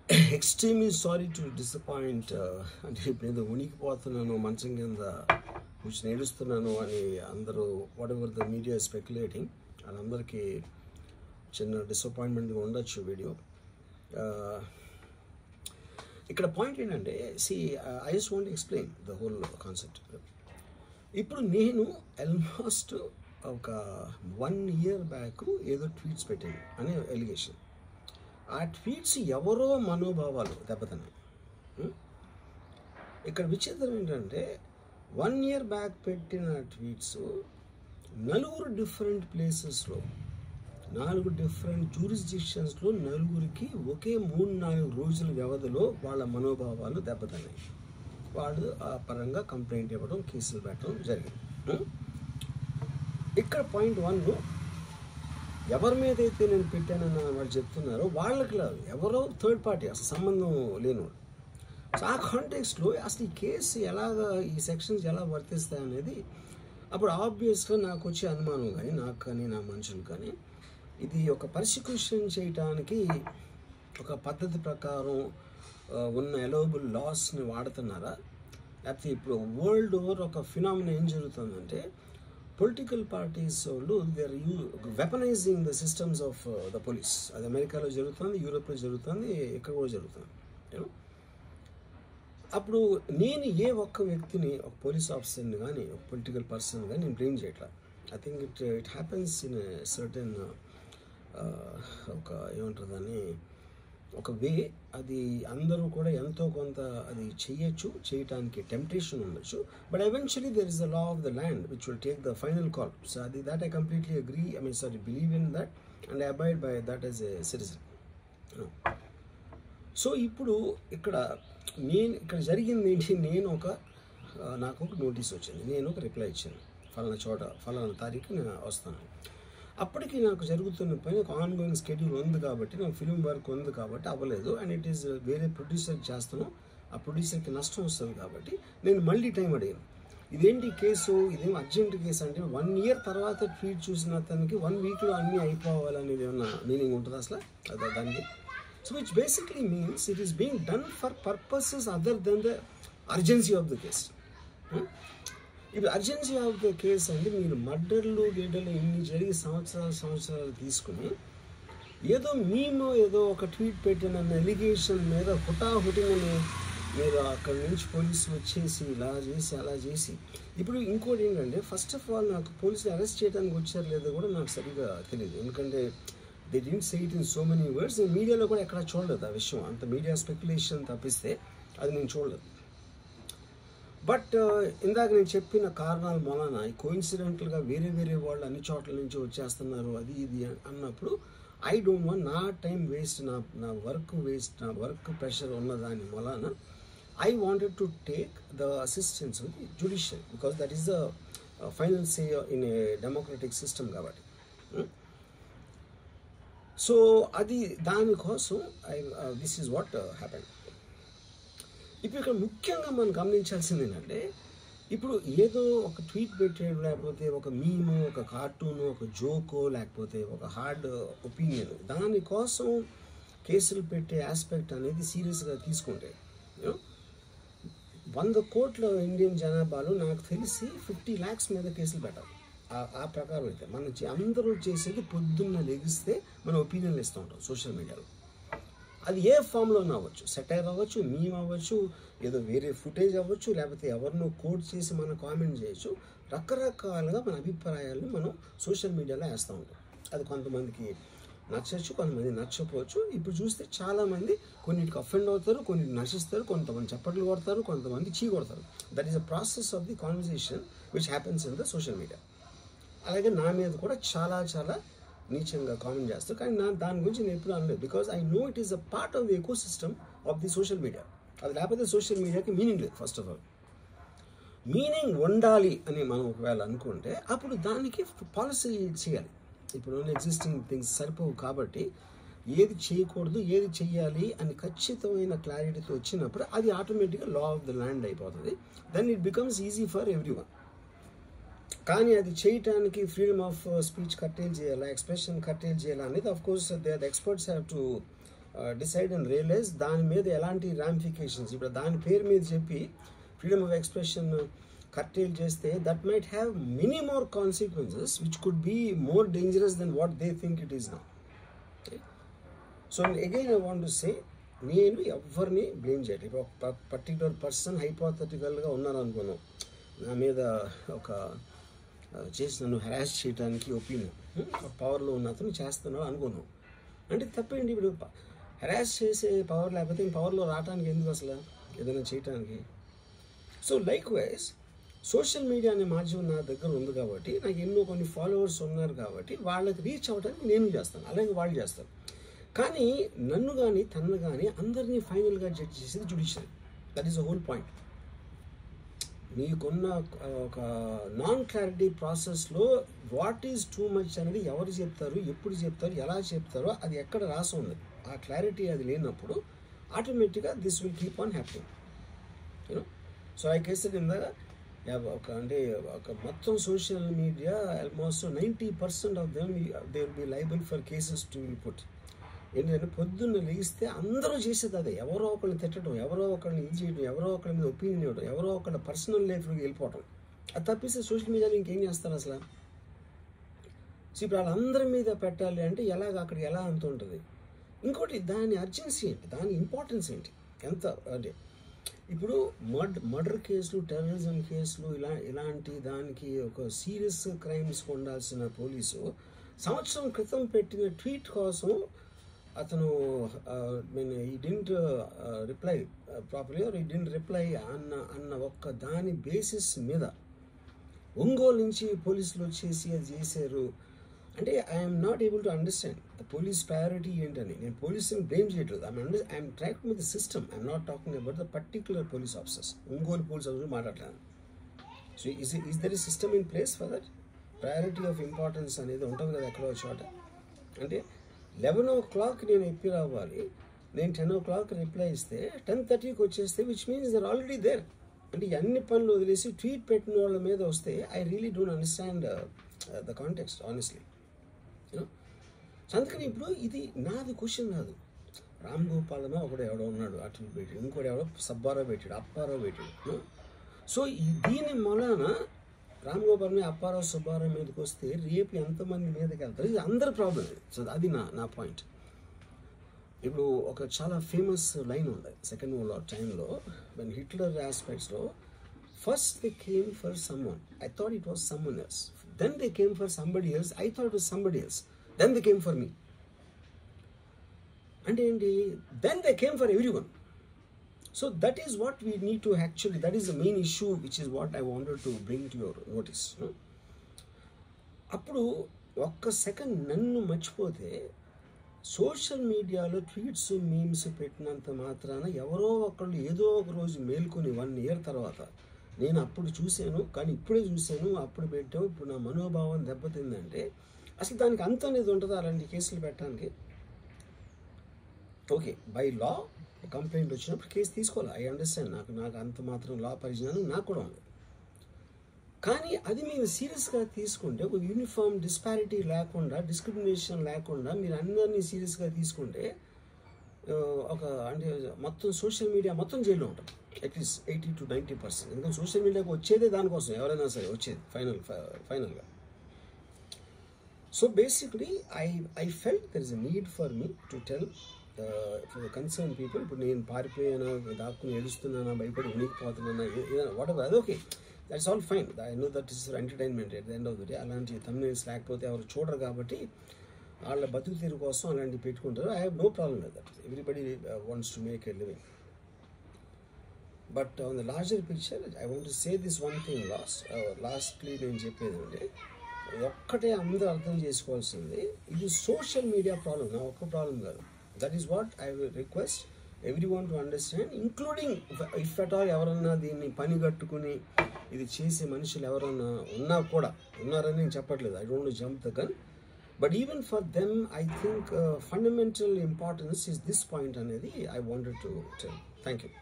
Extremely sorry to disappoint. అంటే ఇప్పుడు ఏదో ఉనికిపోతున్నాను, మంచం కింద కూర్చొని ఏడుస్తున్నాను అని అందరూ what ever the media speculating, వాళ్ళందరికీ చిన్న డిసప్పాయింట్మెంట్గా ఉండొచ్చు వీడియో. ఇక్కడ పాయింట్ ఏంటంటే, I just want explain the whole concept. ఇప్పుడు నేను ఆల్మోస్ట్ ఒక 1 year బ్యాక్ ఏదో ట్వీట్స్ పెట్టాను అనే ఎలిగేషన్. ఆ ట్వీట్స్ ఎవరో మనోభావాలు దెబ్బతిన్నాయి. ఇక్కడ విచిత్రం ఏంటంటే 1 year బ్యాక్ పెట్టిన ట్వీట్స్ 4 డిఫరెంట్ ప్లేసెస్లో 4 డిఫరెంట్ జ్యూరిస్డిక్షన్స్లో 4కి ఒకే 3-4 రోజుల వ్యవధిలో వాళ్ళ మనోభావాలు దెబ్బతిన్నాయి. వాళ్ళు ఆ పరంగా కంప్లైంట్ ఇవ్వడం, కేసులు పెట్టడం జరిగింది. ఇక్కడ పాయింట్ 1, ఎవరి మీద అయితే నేను పెట్టానని వాళ్ళు చెప్తున్నారో వాళ్ళకి లేదు, ఎవరో థర్డ్ పార్టీ, అసలు సంబంధం లేనివాడు. సో ఆ కాంటెక్స్ట్లో అసలు ఈ కేసు ఎలాగా, ఈ సెక్షన్స్ ఎలా వర్తిస్తాయి అనేది అప్పుడు ఆబ్వియస్గా నాకు వచ్చే అనుమానం కానీ, నాకు కానీ నా మనుషులు కానీ, ఇది ఒక పర్సిక్యూషన్ చేయటానికి ఒక పద్ధతి ప్రకారం ఉన్న అలౌబుల్ లాస్ని వాడుతున్నారా, లేకపోతే ఇప్పుడు వరల్డ్ ఓవర్ ఒక ఫినామినా ఏం జరుగుతుందంటే పొలిటికల్ పార్టీస్ వాళ్ళు they are weaponising the systems of the police. అది అమెరికాలో జరుగుతుంది, యూరోప్లో జరుగుతుంది, ఇక్కడ కూడా జరుగుతుంది. అప్పుడు నేను ఏ ఒక్క వ్యక్తిని, ఒక పోలీస్ ఆఫీసర్ని కానీ, ఒక పొలిటికల్ పర్సన్ కానీ నేను బ్లేమ్ చేయట్లా. I think it happens in certain ఒక ఏమంటారు దాన్ని, ఒక వే. అది అందరూ కూడా ఎంతో కొంత అది చేయటానికి టెంప్టేషన్ ఉండొచ్చు. But eventually there is the law of the land which will take the final call. So అది that I completely agree, believe in that and I abide by that as a citizen. So ఇప్పుడు ఇక్కడ జరిగింది ఏంటి, నాకు ఒక notice వచ్చింది, నేను ఒక రిప్లై ఇచ్చాను, ఫలానా చోట ఫలానా తారీఖు నేను వస్తాను. అప్పటికి నాకు జరుగుతున్న పని ఒక ఆన్గోయింగ్ స్కెడ్యూల్ ఉంది కాబట్టి, నాకు ఫిల్మ్ వర్క్ ఉంది కాబట్టి అవ్వలేదు. అండ్ ఇట్ ఈస్ వేరే ప్రొడ్యూసర్కి చేస్తాను, ఆ ప్రొడ్యూసర్కి నష్టం వస్తుంది కాబట్టి నేను మళ్ళీ టైం అడిగాను. ఇదేంటి కేసు, ఇదేం అర్జెంట్ కేసు అంటే 1 year తర్వాత ట్వీట్ చూసిన అతనికి 1 weekలో అన్నీ అయిపోవాలనేది ఏమన్నా మీనింగ్ ఉంటుంది అసలు దానికి? So which basically means it is being done for purposes other than the urgency of the case. ఇప్పుడు అర్జెన్సీ ఆఫ్ ద కేసు అంటే మీరు మర్డర్లు గేడర్లు ఇన్ని జరిగి సంవత్సరాలు తీసుకుని ఏదో ఏదో ఒక ట్వీట్ పెట్టిన ఎలిగేషన్ మీద హుటాహుటిని మీరు అక్కడి నుంచి పోలీసులు వచ్చేసి ఇలా చేసి అలా చేసి. ఇప్పుడు ఇంకోటి ఏంటంటే, ఫస్ట్ ఆఫ్ ఆల్ నాకు పోలీసులు అరెస్ట్ చేయడానికి వచ్చారు లేదో కూడా నాకు సరిగ్గా తెలియదు. ఎందుకంటే they didn't say it in so many words. నేను మీడియాలో కూడా ఎక్కడ చూడలేదు ఆ విషయం, అంత మీడియా స్పెక్యులేషన్ తప్పిస్తే అది నేను చూడలేదు. బట్ ఇందాక నేను చెప్పిన కారణాల వలన కోయిన్సిడెంటల్గా వేరే వాళ్ళు అన్ని చోట్ల నుంచి వచ్చేస్తున్నారు అది ఇది అన్నప్పుడు ఐ డోంట్ వాంట్ నా టైం వేస్ట్, నా వర్క్ వేస్ట్, నా వర్క్ ప్రెషర్ ఉన్నదాని వలన I wanted to take the assistance of the judiciary because that is the final say in a democratic system కాబట్టి. సో అది దానికోసం దిస్ ఈజ్ వాట్ హ్యాపెండ్. ఇప్పుడు ఇక్కడ ముఖ్యంగా మనం గమనించాల్సింది ఏంటంటే, ఇప్పుడు ఏదో ఒక ట్వీట్ పెట్టాడు, లేకపోతే ఒక మీము, ఒక కార్టూను, ఒక జోకో, లేకపోతే ఒక హార్డ్ ఒపీనియన్, దానికోసం కేసులు పెట్టే ఆస్పెక్ట్ అనేది సీరియస్గా తీసుకుంటే 100 కోట్ల ఇండియన్ జనాభాలో నాకు తెలిసి 50 lakhs మీద కేసులు పెట్టాలి. ఆ ప్రకారం అయితే అందరూ చేసేది పొద్దున్న లెగిస్తే మనం ఒపీనియన్లు ఇస్తూ ఉంటాం సోషల్ మీడియాలో. అది ఏ ఫామ్లోనే అవ్వచ్చు, సెటైర్ అవ్వచ్చు, మీమ్ అవ్వచ్చు, ఏదో వేరే ఫుటేజ్ అవ్వచ్చు, లేకపోతే ఎవరినో కోట్ చేసి మనం కామెంట్ చేయొచ్చు. రకరకాలుగా మన అభిప్రాయాలను మనం సోషల్ మీడియాలో వేస్తూ ఉంటాం. అది కొంతమందికి నచ్చచ్చు, కొంతమంది నచ్చకపోవచ్చు. ఇప్పుడు చూస్తే చాలామంది కొన్నిటికి అఫెండ్ అవుతారు, కొన్నిటికి నశిస్తారు, కొంతమంది చప్పట్లు కొడతారు, కొంతమంది చీ కొడతారు. That is a process of the conversation which happens in the social media. అలాగే నా మీద కూడా చాలా నీచంగా కామెంట్ చేస్తారు, కానీ దాని గురించి నేను ఎప్పుడు అనలేదు. Because I know it is a part of the eco system of the social media. అది లేకపోతే సోషల్ మీడియాకి మీనింగ్ లేదు. ఫస్ట్ ఆఫ్ ఆల్ మీనింగ్ ఉండాలి అని మనం ఒకవేళ అనుకుంటే అప్పుడు దానికి పాలసీ చేయాలి. ఇప్పుడు ఎగ్జిస్టింగ్ థింగ్స్ సరిపోవు కాబట్టి ఏది చేయకూడదు, ఏది చెయ్యాలి అని ఖచ్చితమైన క్లారిటీతో వచ్చినప్పుడు అది ఆటోమేటిక్గా లా ఆఫ్ ద ల్యాండ్ అయిపోతుంది. Then it becomes easy for everyone. కానీ అది చేయటానికి ఫ్రీడమ్ ఆఫ్ స్పీచ్ కట్టేల్ చేయాలా, ఎక్స్ప్రెషన్ కట్టేల్ చేయాలా అనేది of course the experts have to decide and realise దాని మీద ఎలాంటి రామిఫికేషన్స్, ఇప్పుడు దాని పేరు మీద చెప్పి ఫ్రీడమ్ ఆఫ్ ఎక్స్ప్రెషన్ కర్టైల్ చేస్తే that might have many more consequences which could be more dangerous than what they think it is now. So again I want to say, నేను ఎవరిని బ్లేమ్ చేయట్లేదు. ఇప్పుడు ఒక పర్టికులర్ పర్సన్ హైపోథెటికల్గా ఉన్నాను అనుకున్నాం, నా మీద ఒక చేసి నన్ను హెరాస్ చేయడానికి ఒపీనియన్ పవర్లో ఉన్న అతను చేస్తున్నాడు అనుకున్నాం, అంటే తప్పేంటి? ఇప్పుడు హెరాస్ చేసే పవర్ లేకపోతే పవర్లో రావడానికి ఎందుకు అసలు ఏదైనా చేయటానికి? So like wise social media అనే మాధ్యమం నా దగ్గర ఉంది కాబట్టి, నాకు ఎన్నో కొన్ని ఫాలోవర్స్ ఉన్నారు కాబట్టి వాళ్ళకి రీచ్ అవ్వడానికి నేను చేస్తాను, అలాగే వాళ్ళు చేస్తారు. కానీ నన్ను కానీ తనను కానీ అందరినీ ఫైనల్గా జడ్జ్ చేసేది judiciary. That is the whole point. మీకున్న ఒక నాన్ క్లారిటీ ప్రాసెస్లో వాట్ ఈజ్ టూ మచ్ అనేది ఎవరు చెప్తారు, ఎప్పుడు చెప్తారు, ఎలా చెప్తారో అది ఎక్కడ రాసి ఉంది, ఆ క్లారిటీ అది లేనప్పుడు ఆటోమేటిక్గా this will keep on happening, you know. So I case కింద ఒక మొత్తం social media almost 90% of them they will be liable for cases to will put. ఏంటంటే పొద్దున్న లేస్తే అందరూ చేసేది అదే, ఎవరో ఒకరిని తిట్టడం, ఎవరో ఒకరిని ఇది చేయడం, ఎవరో ఒకరి మీద ఒపీనియన్ ఇవ్వడం, ఎవరో ఒకరి పర్సనల్ లైఫ్లోకి వెళ్ళిపోవడం. అది తప్పిస్తే సోషల్ మీడియాలో ఇంకేం చేస్తారు అసలు? సో ఇప్పుడు వాళ్ళందరి మీద పెట్టాలి అంటే అక్కడికి ఎలా అంత ఉంటుంది? ఇంకోటి దాని అర్జెన్సీ ఏంటి, దాని ఇంపార్టెన్స్ ఏంటి, ఎంత అంటే ఇప్పుడు మర్డర్ కేసులు, టెర్రరిజం కేసులు ఇలాంటి దానికి ఒక సీరియస్ క్రైమ్స్కి ఉండాల్సిన పోలీసు సంవత్సరం క్రితం పెట్టిన ట్వీట్ కోసం అతను he didn't reply properly are he didn't reply అన్న ఒక్క దాని బేసిస్ మీద ఒంగోలు నుంచి పోలీసులు వచ్చేసి అది చేశారు అంటే I'm not able to understand the police priority ఏంటని. నేను పోలీసుని బ్లేమ్ చేయట్లేదు, I'm tracking with the system, I'm not talking about the particular police officers. Ongole police officer మాట్లాడలేదు. So is there a system in place for that? Priority of importance అనేది ఉంటుంది కదా ఎక్కడో చోట. అంటే 11 o'clock నేను ఎప్పి రావాలి, నేను 10 o'clock రిప్లై ఇస్తే 10:30కి వచ్చేస్తే which means they're already there. అంటే అన్ని పనులు వదిలేసి ట్వీట్ పెట్టిన వాళ్ళ మీద వస్తే I really don't understand the context honestly, you know. అందుకని ఇప్పుడు ఇది నాది క్వశ్చన్ కాదు. రామ్ గోపాలనో ఒకడు ఎవడో ఉన్నాడు అటు పెట్టాడు, ఇంకోటి ఎవడో సబ్బారావు పెట్టాడు, అప్పారావు పెట్టాడు. సో దీని మూలాన రామ్ గోపాల్ మీద అప్పారావు సుబ్బారావు మీదకి వస్తే రేపు ఎంతమంది మీదకి వెళ్తారు? ఇది అందరి ప్రాబ్లం. సో అది నా పాయింట్. ఇప్పుడు ఒక చాలా ఫేమస్ లైన్ ఉంది సెకండ్ వరల్డ్ వార్ టైంలో, వెన్ హిట్లర్ ఆస్పెక్ట్స్లో first they came for someone, I thought it was someone else, then they came for somebody else, I thought it was somebody else, then they came for me. అంటే ఏంటి? Then they came for everyone. So that is what we need to actually, that is the main issue which is what I wanted to bring to your notice. No? అప్పుడు ఒక్క second నన్ను మర్చిపోతే social మీడియాలో tweets memes పెట్టినంత మాత్రాన ఎవరో ఒకళ్ళు ఏదో ఒక రోజు మేల్కొని 1 year తర్వాత నేను అప్పుడు చూశాను కానీ ఇప్పుడే చూశాను, అప్పుడు పెట్టావు, ఇప్పుడు నా మనోభావం దెబ్బతిందంటే అసలు దానికి అంత అనేది ఉంటుందా అలాంటి కేసులు పెట్టడానికి? ఓకే, బై లా కంప్లైంట్ వచ్చినప్పుడు కేసు తీసుకోవాలి, ఐ అండర్స్టాండ్. నాకు అంత మాత్రం లా పరిజ్ఞానం నాకు కూడా ఉంది. కానీ అది మీరు సీరియస్గా తీసుకుంటే, ఒక యూనిఫామ్ డిస్పారిటీ లేకుండా, డిస్క్రిమినేషన్ లేకుండా మీరు అందరినీ సీరియస్గా తీసుకుంటే అంటే మొత్తం సోషల్ మీడియా మొత్తం జైల్లో ఉంటుంది అట్లీస్ట్ 80 to 90%. ఎందుకంటే సోషల్ మీడియాకి వచ్చేదే దానికోసం, ఎవరైనా సరే వచ్చేది ఫైనల్గా. So basically I felt there is a need for me to tell concern people. ఇప్పుడు నేను పారిపోయానా, దాక్కుని ఏడుస్తున్నానా, భయపడి ఉనికిపోతున్నానా, ఏదైనా వాట్ ఎవర్, అది okay, that's all fine. I know that is for entertainment at the end of the day. అలాంటి థంబ్నెయిల్స్ లేకపోతే ఎవరు చూడరు కాబట్టి వాళ్ళ బతుకు తీరు కోసం అలాంటివి పెట్టుకుంటారు. I have no problem with that. Everybody wants to make a living. But on the larger picture I want to say this one thing lastly నేను చెప్పేది అంటే, ఒక్కటే అందరూ అర్థం చేసుకోవాల్సింది, ఇది సోషల్ మీడియా ప్రాబ్లం, నా ఒక్క ప్రాబ్లం కాదు. That is what I will request everyone to understand, including if at all ఎవరన్నా దీన్ని పని కట్టుకుని ఇది చేసే మనుషులు ఎవరన్నా ఉన్నారని నేను చెప్పట్లేదు. I don't want to jump the gun, but even for them I think fundamental importance is this point అనేది I wanted to tell. Thank you.